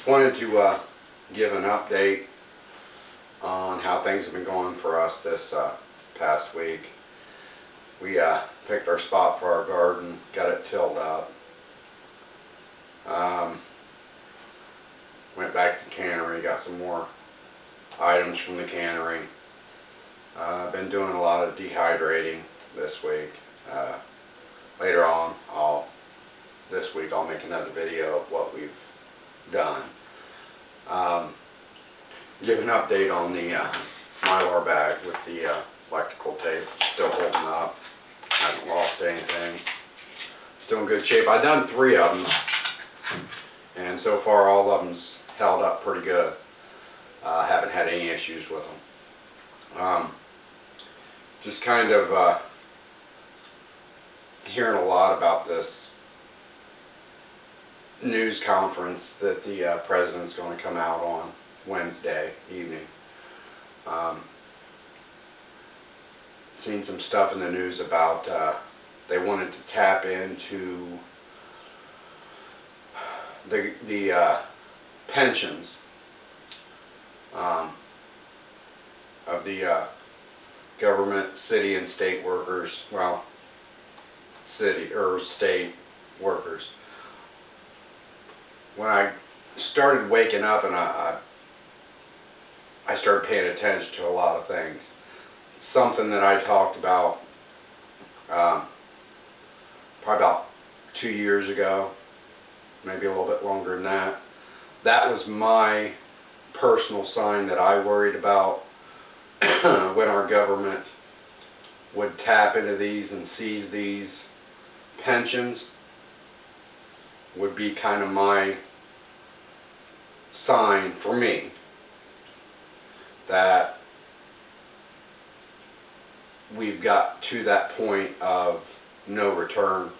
Wanted to give an update on how things have been going for us this past week. We picked our spot for our garden, got it tilled up. Went back to the cannery, got some more items from the cannery. Been doing a lot of dehydrating this week. Later on, this week I'll make another video of what we've done. Give an update on the Mylar bag with the electrical tape. Still holding up. Haven't lost anything. Still in good shape. I've done 3 of them, and so far all of them's held up pretty good. Haven't had any issues with them. Just kind of hearing a lot about this news conference that the president's going to come out on Wednesday evening. Seen some stuff in the news about they wanted to tap into the pensions of the government, city and state workers, well, city or state workers. When I started waking up and I started paying attention to a lot of things. Something that I talked about probably about 2 years ago, maybe a little bit longer than that. That was my personal sign that I worried about when our government would tap into these and seize these pensions. Would be kind of my sign for me that we've got to that point of no return.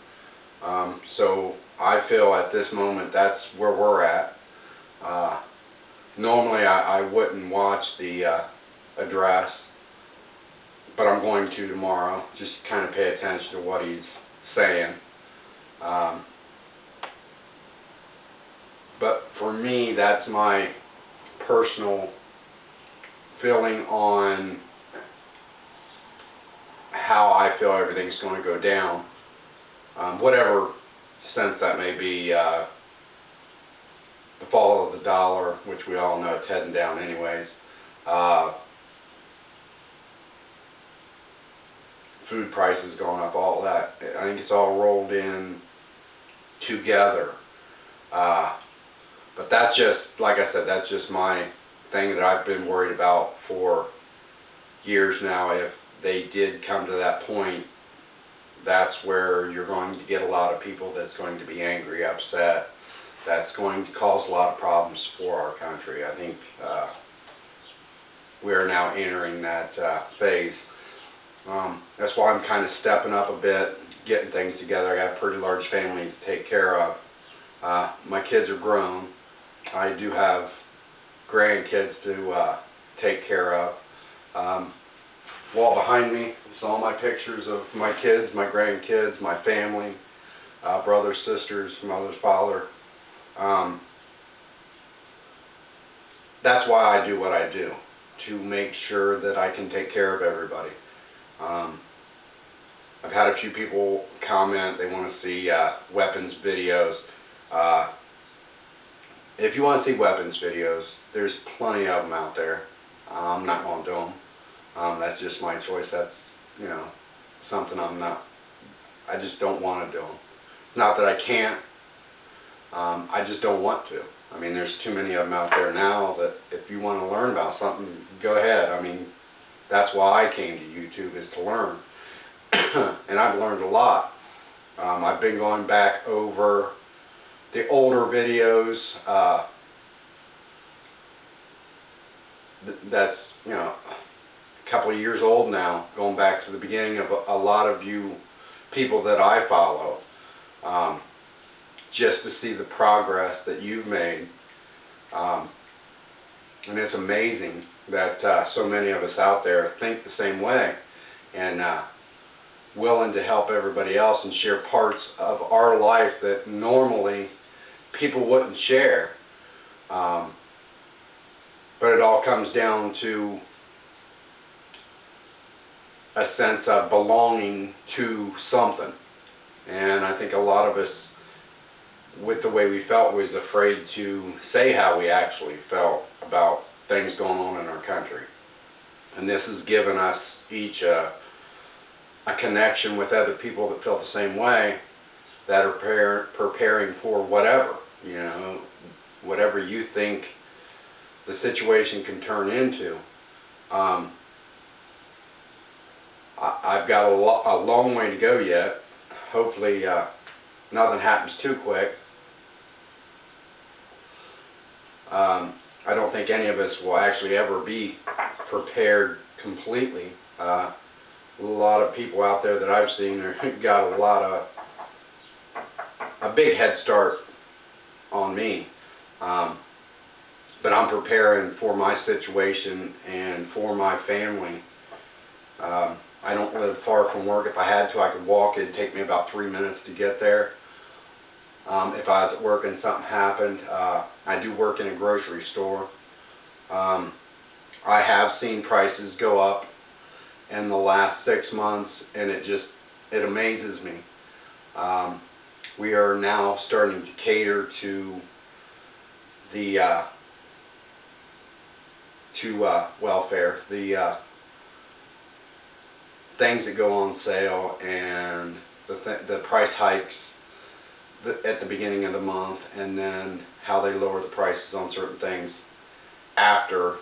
So I feel at this moment that's where we're at. Normally I wouldn't watch the address, but I'm going to tomorrow, just kind of pay attention to what he's saying. But for me, that's my personal feeling on how I feel everything's going to go down. Whatever sense that may be, the fall of the dollar, which we all know it's heading down anyways. Food prices going up, all that. I think it's all rolled in together. But that's just, like I said, that's just my thing that I've been worried about for years now. If they did come to that point, that's where you're going to get a lot of people that's going to be angry, upset. That's going to cause a lot of problems for our country. I think we are now entering that phase. That's why I'm kind of stepping up a bit, getting things together. I got a pretty large family to take care of. My kids are grown. I do have grandkids to take care of. Wall behind me is all my pictures of my kids, my grandkids, my family, brothers, sisters, mother's father. That's why I do what I do, to make sure that I can take care of everybody. I've had a few people comment they want to see weapons videos. If you want to see weapons videos, there's plenty of them out there. I'm not going to do them. That's just my choice. That's, you know, something I just don't want to do them. Not that I can't. I just don't want to. I mean, there's too many of them out there now that if you want to learn about something, go ahead. I mean, that's why I came to YouTube, is to learn. And I've learned a lot. I've been going back over the older videos. That's, you know, a couple of years old now, going back to the beginning of a lot of you people that I follow, just to see the progress that you've made. And it's amazing that so many of us out there think the same way and willing to help everybody else and share parts of our life that normally people wouldn't share. But it all comes down to a sense of belonging to something. And I think a lot of us, with the way we felt, was afraid to say how we actually felt about things going on in our country. And this has given us each a connection with other people that feel the same way, that are preparing for whatever, you know, whatever you think the situation can turn into. I've got a long way to go yet. Hopefully nothing happens too quick. I don't think any of us will actually ever be prepared completely. A lot of people out there that I've seen got a big head start on me. But I'm preparing for my situation and for my family. I don't live far from work. If I had to, I could walk. It'd take me about 3 minutes to get there. If I was at work and something happened, I do work in a grocery store. I have seen prices go up in the last 6 months, and it amazes me. We are now starting to cater to the welfare, the things that go on sale, and the price hikes at the beginning of the month, and then how they lower the prices on certain things after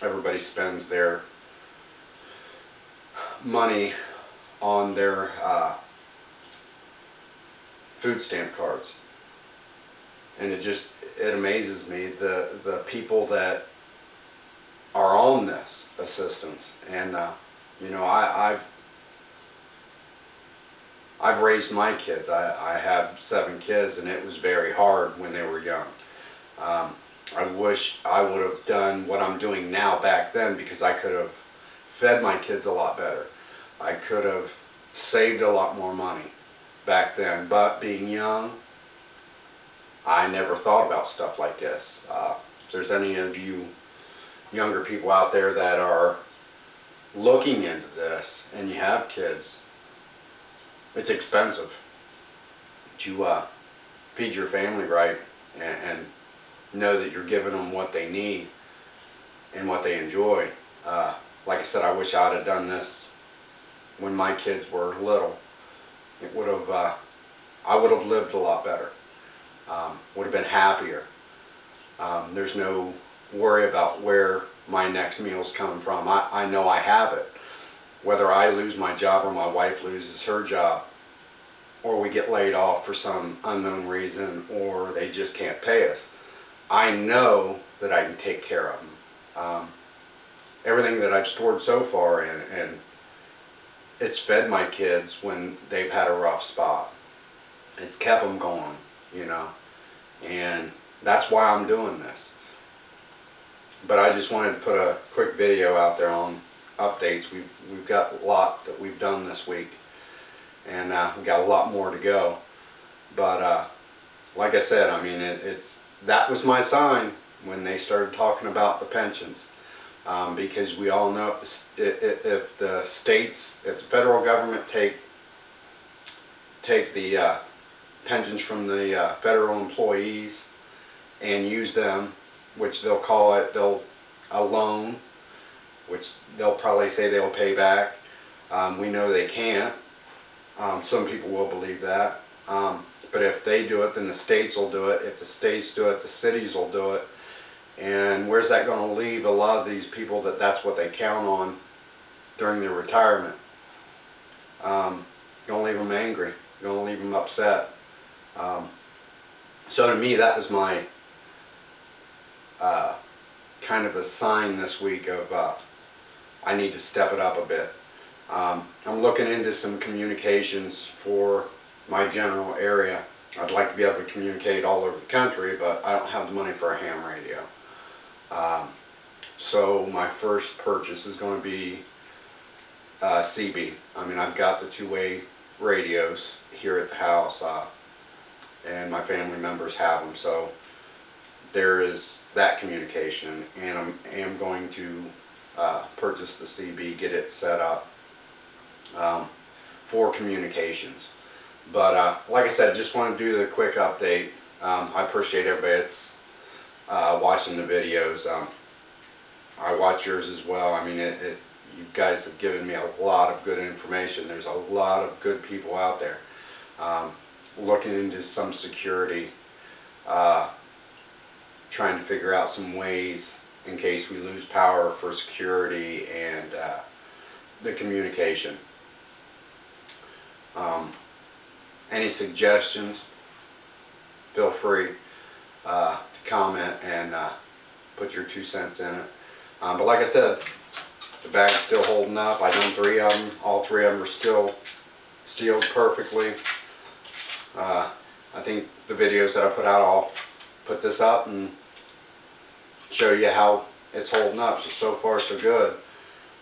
everybody spends their money on their food stamp cards. And it amazes me, the people that are on this assistance. And you know, I've raised my kids. I have 7 kids, and it was very hard when they were young. I wish I would have done what I'm doing now back then, because I could have fed my kids a lot better. I could have saved a lot more money back then. But being young, I never thought about stuff like this. If there's any of you younger people out there that are looking into this and you have kids, it's expensive to feed your family right and know that you're giving them what they need and what they enjoy. Like I said, I wish I'd have done this when my kids were little. It would have, I would have lived a lot better. Would have been happier. There's no worry about where my next meal's coming from. I know I have it. Whether I lose my job or my wife loses her job, or we get laid off for some unknown reason, or they just can't pay us, I know that I can take care of them. Everything that I've stored so far, and it's fed my kids when they've had a rough spot. It's kept them going, you know, and that's why I'm doing this. But I just wanted to put a quick video out there on updates. We've got a lot that we've done this week, and we've got a lot more to go. But like I said, I mean, that was my sign when they started talking about the pensions, because we all know if the states, if the federal government take the pensions from the federal employees and use them, which they'll call it a loan, which they'll probably say they'll pay back. We know they can't. Some people will believe that. But if they do it, then the states will do it. If the states do it, the cities will do it. And where's that going to leave a lot of these people that's what they count on during their retirement? Going to leave them angry. Going to leave them upset. So to me, that was my kind of a sign this week of I need to step it up a bit. I'm looking into some communications for my general area. I'd like to be able to communicate all over the country, but I don't have the money for a ham radio. So my first purchase is going to be CB. I mean, I've got the 2-way radios here at the house, and my family members have them. So there is that communication, and I am going to purchase the CB, get it set up for communications. But like I said, just want to do the quick update. I appreciate everybody that's watching the videos. I watch yours as well. I mean, you guys have given me a lot of good information. There's a lot of good people out there looking into some security, trying to figure out some ways in case we lose power for security and the communication. Any suggestions, feel free to comment and put your 2 cents in it. But like I said, the bag's still holding up. I done 3 of them. All 3 of them are still sealed perfectly. I think the videos that I put out, I'll put this up and show you how it's holding up. So far so good.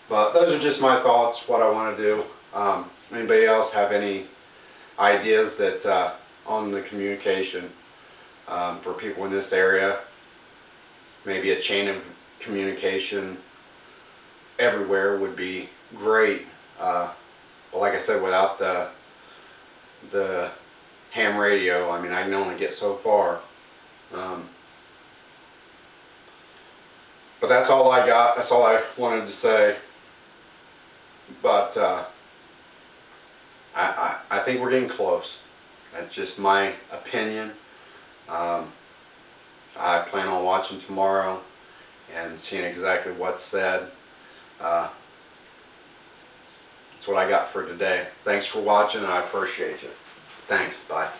But those are just my thoughts, what I want to do. Anybody else have any ideas that on the communication for people in this area? Maybe a chain of communication everywhere would be great. But like I said, without the ham radio, I mean, I can only get so far. But that's all I got. That's all I wanted to say. But I think we're getting close. That's just my opinion. I plan on watching tomorrow and seeing exactly what's said. That's what I got for today. Thanks for watching, and I appreciate you. Thanks. Bye.